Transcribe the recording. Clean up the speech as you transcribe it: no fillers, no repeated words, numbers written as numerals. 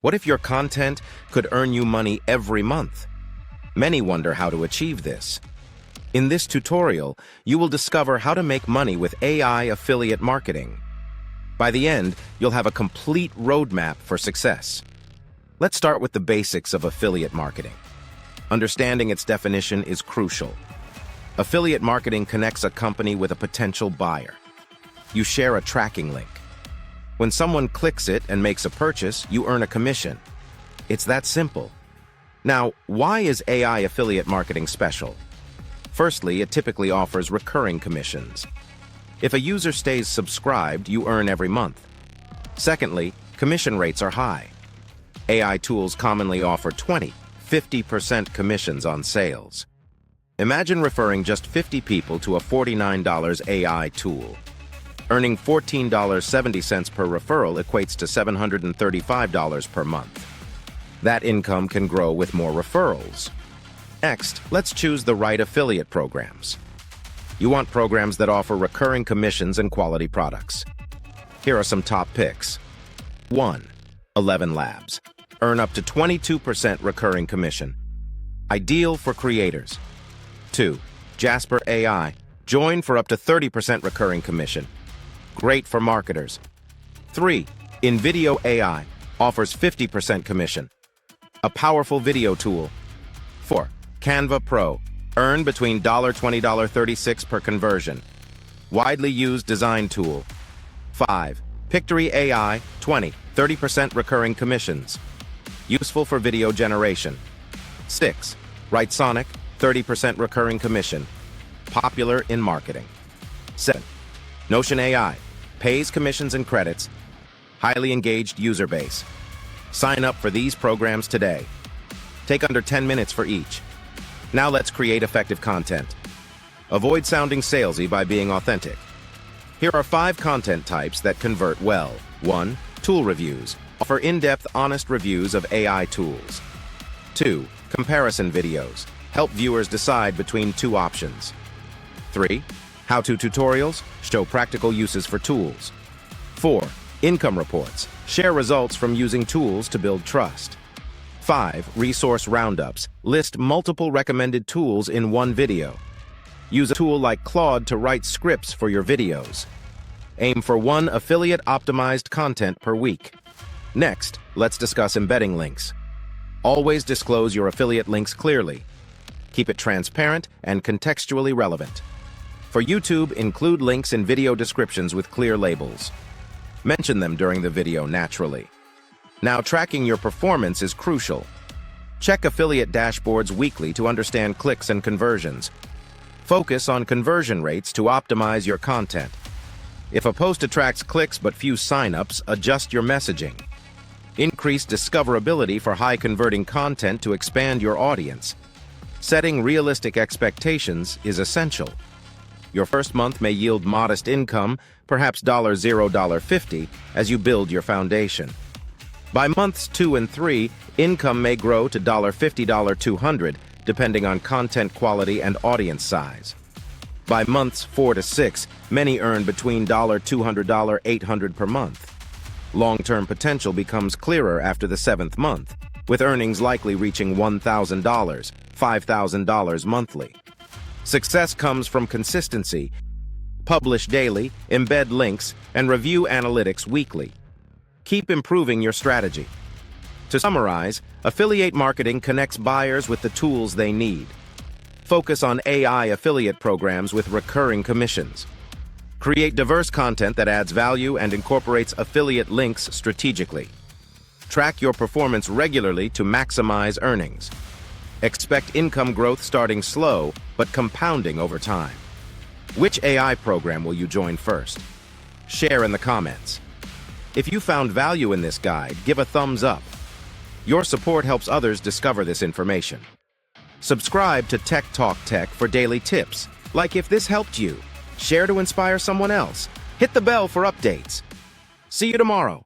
What if your content could earn you money every month? Many wonder how to achieve this. In this tutorial, you will discover how to make money with AI affiliate marketing. By the end, you'll have a complete roadmap for success. Let's start with the basics of affiliate marketing. Understanding its definition is crucial. Affiliate marketing connects a company with a potential buyer. You share a tracking link. When someone clicks it and makes a purchase, you earn a commission. It's that simple. Now, why is AI affiliate marketing special? Firstly, it typically offers recurring commissions. If a user stays subscribed, you earn every month. Secondly, commission rates are high. AI tools commonly offer 20–50% commissions on sales. Imagine referring just 50 people to a $49 AI tool. Earning $14.70 per referral equates to $735 per month. That income can grow with more referrals. Next, let's choose the right affiliate programs. You want programs that offer recurring commissions and quality products. Here are some top picks. 1. ElevenLabs. Earn up to 22% recurring commission. Ideal for creators. 2. Jasper AI. Join for up to 30% recurring commission. Great for marketers. 3. InVideo AI. Offers 50% commission. A powerful video tool. 4. Canva Pro. Earn between $20 to $36 per conversion. Widely used design tool. 5. Pictory AI. 20–30% recurring commissions. Useful for video generation. 6. Writesonic. 30% recurring commission. Popular in marketing. 7. Notion AI. Pays commissions and credits. Highly engaged user base. Sign up for these programs today. Take under 10 minutes for each. Now let's create effective content. Avoid sounding salesy by being authentic. Here are 5 content types that convert well. 1. Tool reviews. Offer in-depth, honest reviews of AI tools. 2. Comparison videos. Help viewers decide between 2 options. 3. How-to tutorials. Show practical uses for tools. 4. Income reports. Share results from using tools to build trust. 5. Resource roundups. List multiple recommended tools in one video. Use a tool like Claude to write scripts for your videos. Aim for 1 affiliate-optimized content per week. Next, let's discuss embedding links. Always disclose your affiliate links clearly. Keep it transparent and contextually relevant. For YouTube, include links in video descriptions with clear labels. Mention them during the video naturally. Now, tracking your performance is crucial. Check affiliate dashboards weekly to understand clicks and conversions. Focus on conversion rates to optimize your content. If a post attracts clicks but few signups, adjust your messaging. Increase discoverability for high-converting content to expand your audience. Setting realistic expectations is essential. Your first month may yield modest income, perhaps $0, $50, as you build your foundation. By months 2 and 3, income may grow to $50, $200, depending on content quality and audience size. By months 4 to 6, many earn between $200, $800 per month. Long-term potential becomes clearer after the 7th month, with earnings likely reaching $1,000, $5,000 monthly. Success comes from consistency. Publish daily, embed links, and review analytics weekly. Keep improving your strategy. To summarize, affiliate marketing connects buyers with the tools they need. Focus on AI affiliate programs with recurring commissions. Create diverse content that adds value and incorporates affiliate links strategically. Track your performance regularly to maximize earnings. Expect income growth starting slow, but compounding over time. Which AI program will you join first? Share in the comments. If you found value in this guide, give a thumbs up. Your support helps others discover this information. Subscribe to Tech Talk Tech for daily tips. Like if this helped you, share to inspire someone else. Hit the bell for updates. See you tomorrow.